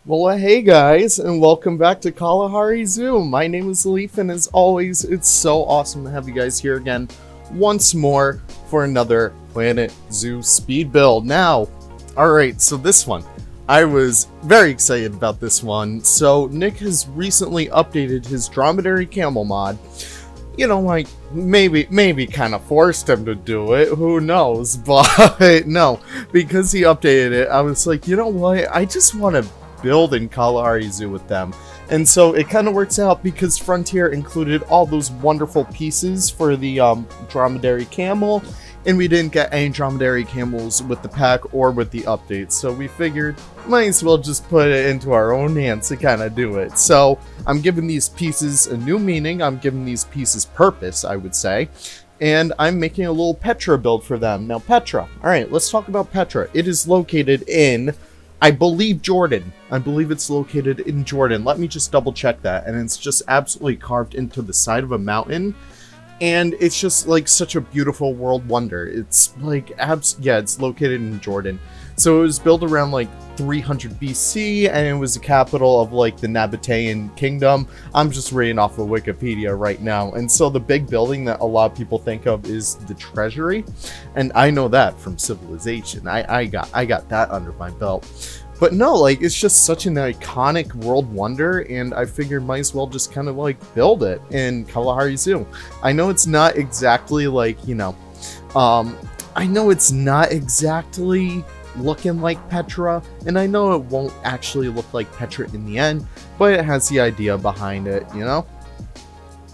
Well, hey guys, and welcome back to Kalahari Zoo. My name is Leaf, and as always, it's so awesome to have you guys here again once more for another Planet Zoo speed build. Now, alright, so this one, I was very excited about this one. So, Nick has recently updated his drome-dairy camel mod. You know, like, maybe kind of forced him to do it, who knows, but no, because he updated it, I was like, you know what, I just want to build in Kalahari Zoo with them. And so it kind of works out because Frontier included all those wonderful pieces for the dromedary camel, and we didn't get any dromedary camels with the pack or with the updates, so we figured might as well just put it into our own hands to kind of do it. So I'm giving these pieces a new meaning, I'm giving these pieces purpose, I would say, and I'm making a little Petra build for them. Now Petra, alright, let's talk about Petra. It is located in, I believe, Jordan. I believe it's located in Jordan. Let me just double check that. And it's just absolutely carved into the side of a mountain. And it's just like such a beautiful world wonder. It's like, yeah, it's located in Jordan. So it was built around like 300 BC, and it was the capital of like the Nabatean kingdom. I'm just reading off of Wikipedia right now. And so the big building that a lot of people think of is the treasury, and I know that from Civilization. I got that under my belt. But no, like, it's just such an iconic world wonder, and I figured might as well just kind of like build it in Kalahari Zoo. I know it's not exactly like, you know, I know it's not exactly looking like Petra, and I know it won't actually look like Petra in the end, but it has the idea behind it, you know?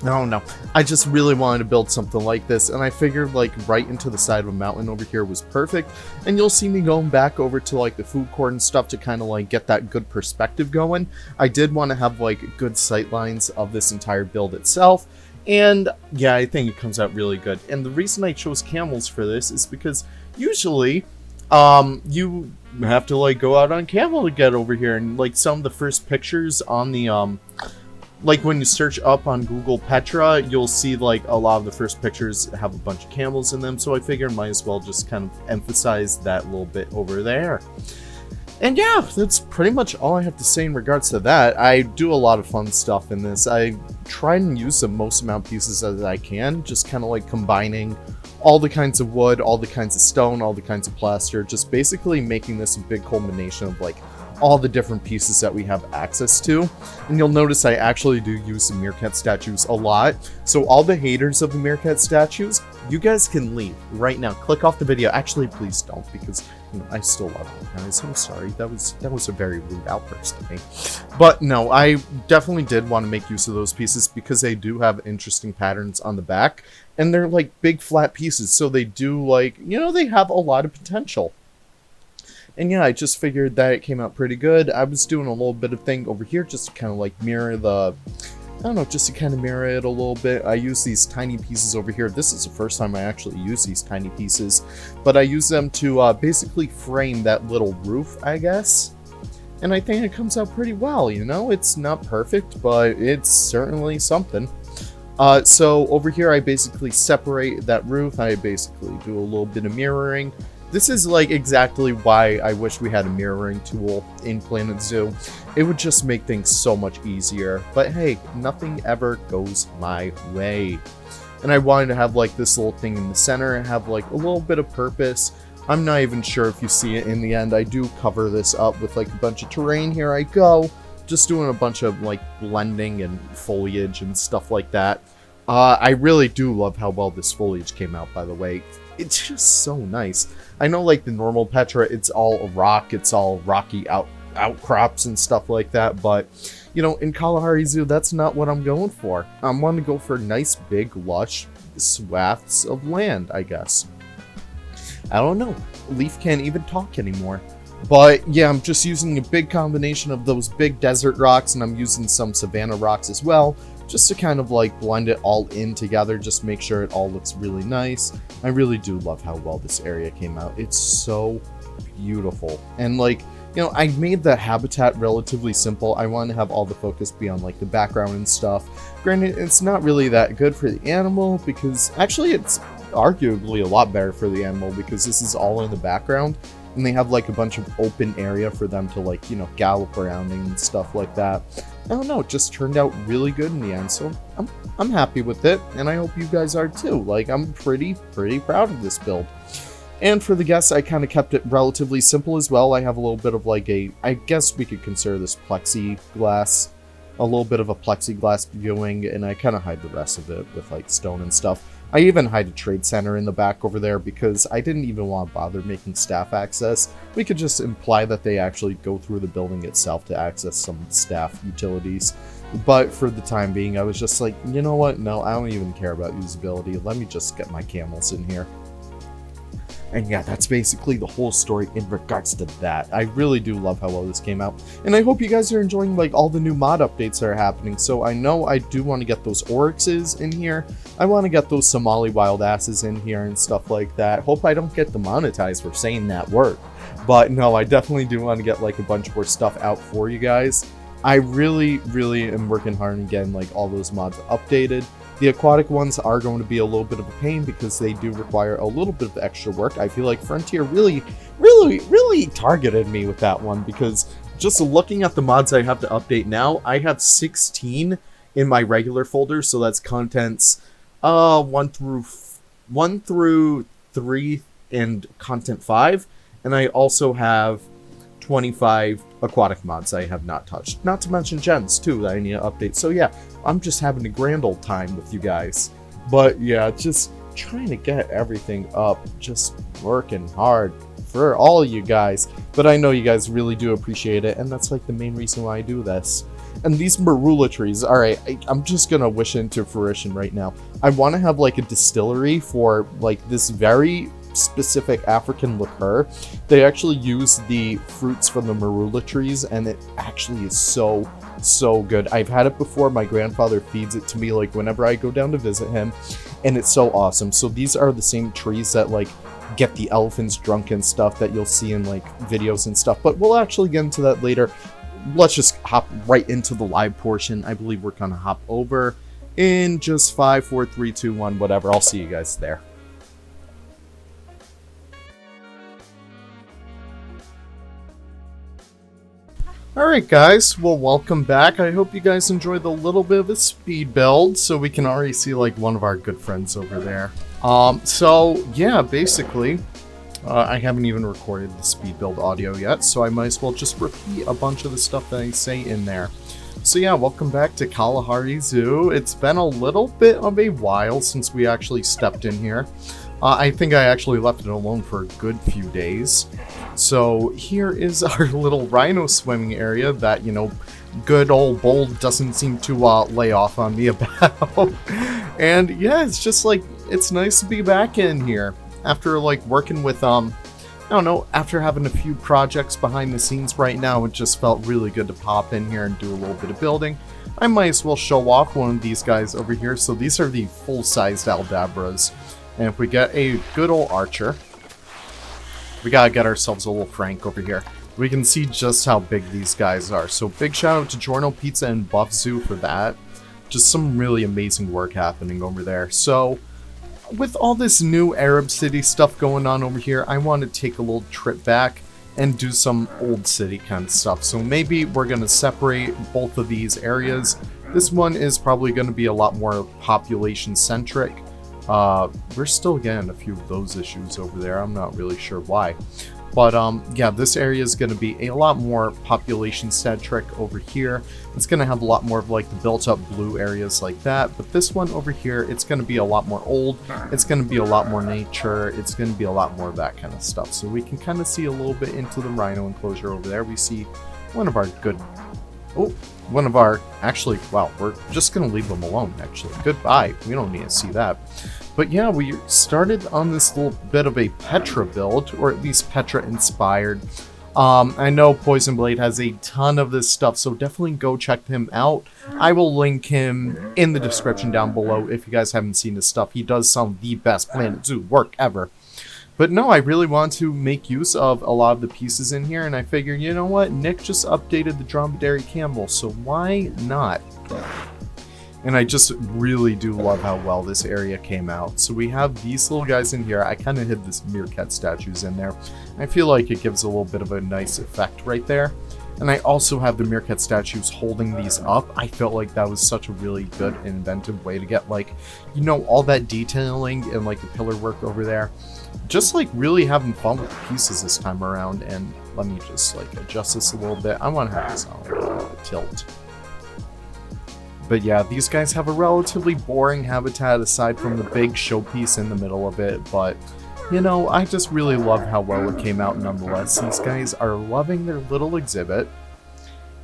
I don't know. I just really wanted to build something like this, and I figured like right into the side of a mountain over here was perfect, and you'll see me going back over to like the food court and stuff to kind of like get that good perspective going. I did want to have like good sight lines of this entire build itself, and yeah, I think it comes out really good. And the reason I chose camels for this is because usually you have to like go out on camel to get over here, and like some of the first pictures on the like when you search up on Google Petra, you'll see like a lot of the first pictures have a bunch of camels in them, so I figured might as well just kind of emphasize that little bit over there. And yeah, that's pretty much all I have to say in regards to that. I do a lot of fun stuff in this. I try and use the most amount of pieces that I can, just kind of like combining all the kinds of wood, all the kinds of stone, all the kinds of plaster, just basically making this a big culmination of like all the different pieces that we have access to. And you'll notice I actually do use the meerkat statues a lot. So all the haters of the meerkat statues, you guys can leave right now. Click off the video. Actually, please don't, because you know, I still love you guys. I'm sorry. That was a very rude outburst to me. But no, I definitely did want to make use of those pieces because they do have interesting patterns on the back. And they're like big flat pieces. So they do like, you know, they have a lot of potential. And yeah, I just figured that it came out pretty good. I was doing a little bit of thing over here just to kind of like mirror the, I don't know, just to kind of mirror it a little bit. I use these tiny pieces over here. This is the first time I actually use these tiny pieces, but I use them to basically frame that little roof, I guess. And I think it comes out pretty well, you know? It's not perfect, but it's certainly something. So over here, I basically separate that roof. I basically do a little bit of mirroring. This is like exactly why I wish we had a mirroring tool in Planet Zoo. It would just make things so much easier. But hey, nothing ever goes my way. And I wanted to have like this little thing in the center and have like a little bit of purpose. I'm not even sure if you see it in the end. I do cover this up with like a bunch of terrain. Here I go. Just doing a bunch of like blending and foliage and stuff like that. I really do love how well this foliage came out, by the way. It's just so nice. I know like the normal Petra, it's all a rock, it's all rocky outcrops and stuff like that, but you know, in Kalahari Zoo, that's not what I'm going for. I want to go for nice, big, lush swaths of land, I guess. I don't know. Leaf can't even talk anymore. But yeah, I'm just using a big combination of those big desert rocks, and I'm using some savanna rocks as well, just to kind of like blend it all in together, just make sure it all looks really nice. I really do love how well this area came out. It's so beautiful. And like, you know, I made the habitat relatively simple. I wanted to have all the focus be on like the background and stuff. Granted, it's not really that good for the animal, because actually it's arguably a lot better for the animal because this is all in the background and they have like a bunch of open area for them to like, you know, gallop around and stuff like that. I don't know, it just turned out really good in the end, so I'm happy with it, and I hope you guys are too. Like, I'm pretty proud of this build. And for the guests, I kind of kept it relatively simple as well. I have a little bit of like I guess we could consider this plexiglass, a little bit of a plexiglass viewing, and I kind of hide the rest of it with like stone and stuff. I even hide a trade center in the back over there because I didn't even want to bother making staff access. We could just imply that they actually go through the building itself to access some staff utilities. But for the time being, I was just like, you know what? No, I don't even care about usability. Let me just get my camels in here. And yeah, that's basically the whole story in regards to that. I really do love how well this came out. And I hope you guys are enjoying like all the new mod updates that are happening. So I know I do want to get those oryxes in here. I want to get those Somali wild asses in here and stuff like that. Hope I don't get demonetized for saying that word. But no, I definitely do want to get like a bunch more stuff out for you guys. I really am working hard on getting like all those mods updated. The aquatic ones are going to be a little bit of a pain because they do require a little bit of extra work. I feel like Frontier really targeted me with that one, because just looking at the mods I have to update now, I have 16 in my regular folder, so that's contents 1 through 3 and content 5, and I also have 25 aquatic mods I have not touched. Not to mention gens too that I need to update. So yeah, I'm just having a grand old time with you guys. But yeah, just trying to get everything up, just working hard for all you guys. But I know you guys really do appreciate it, and that's like the main reason why I do this. And these marula trees, alright, I'm just gonna wish into fruition right now. I want to have like a distillery for like this very specific African liqueur. They actually use the fruits from the marula trees, and it actually is so good. I've had it before. My grandfather feeds it to me like whenever I go down to visit him, and it's so awesome. So these are the same trees that like get the elephants drunk and stuff that you'll see in like videos and stuff, but we'll actually get into that later. Let's just hop right into the live portion. I believe we're gonna hop over in just 5, 4, 3, 2, 1, whatever. I'll see you guys there. Alright guys, well welcome back. I hope you guys enjoyed a little bit of a speed build, so we can already see like one of our good friends over there. So yeah, basically, I haven't even recorded the speed build audio yet, so I might as well just repeat a bunch of the stuff that I say in there. So yeah, welcome back to Kalahari Zoo. It's been a little bit of a while since we actually stepped in here. I think I actually left it alone for a good few days. So here is our little rhino swimming area that, you know, good old Bold doesn't seem to lay off on me about. And yeah, it's just like, it's nice to be back in here after like working with, I don't know, after having a few projects behind the scenes right now. It just felt really good to pop in here and do a little bit of building. I might as well show off one of these guys over here. So these are the full-sized Aldabras. And if we get a good old archer, we gotta get ourselves a little Frank over here. We can see just how big these guys are. So big shout out to Giorno Pizza and Buff Zoo for that. Just some really amazing work happening over there. So with all this new Arab city stuff going on over here, I want to take a little trip back and do some old city kind of stuff. So maybe we're going to separate both of these areas. This one is probably going to be a lot more population centric. We're still getting a few of those issues over there. I'm not really sure why. But yeah, this area is going to be a lot more population centric over here. It's going to have a lot more of like the built up blue areas like that. But this one over here, it's going to be a lot more old. It's going to be a lot more nature. It's going to be a lot more of that kind of stuff. So we can kind of see a little bit into the rhino enclosure over there. We see one of our good... Oh, one of our... Actually, wow, we're just going to leave them alone, actually. Goodbye. We don't need to see that. But yeah, we started on this little bit of a Petra build, or at least Petra inspired. I know Poison Blade has a ton of this stuff, so definitely go check him out. I will link him in the description down below if you guys haven't seen his stuff. He does some of the best Planet Zoo work ever. But no, I really want to make use of a lot of the pieces in here, and I figured, you know what, Nick just updated the drome-dairy camel, so why not? And I just really do love how well this area came out. So we have these little guys in here. I kind of hid this meerkat statues in there. I feel like it gives a little bit of a nice effect right there. And I also have the meerkat statues holding these up. I felt like that was such a really good and inventive way to get, like, you know, all that detailing and like the pillar work over there. Just like really having fun with the pieces this time around. And let me just like adjust this a little bit. I want to have this on tilt. But yeah, these guys have a relatively boring habitat aside from the big showpiece in the middle of it, but you know, I just really love how well it came out nonetheless. These guys are loving their little exhibit.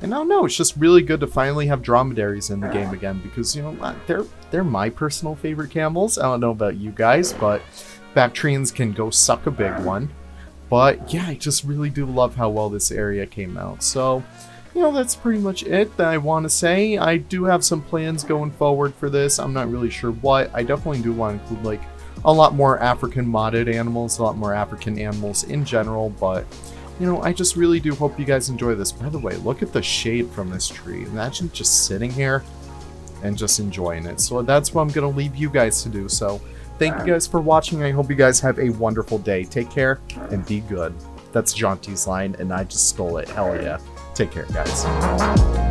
And I don't know, it's just really good to finally have dromedaries in the game again because, you know, they're my personal favorite camels. I don't know about you guys, but Bactrians can go suck a big one. But yeah, I just really do love how well this area came out. So, you know, that's pretty much it that I want to say. I do have some plans going forward for this. I'm not really sure what. I definitely do want to include, like, a lot more African modded animals, a lot more African animals in general, but, you know, I just really do hope you guys enjoy this. By the way, look at the shade from this tree. Imagine just sitting here and just enjoying it. So that's what I'm going to leave you guys to do. So thank you guys for watching. I hope you guys have a wonderful day. Take care and be good. That's Jaunty's line, and I just stole it. Hell yeah. Take care, guys.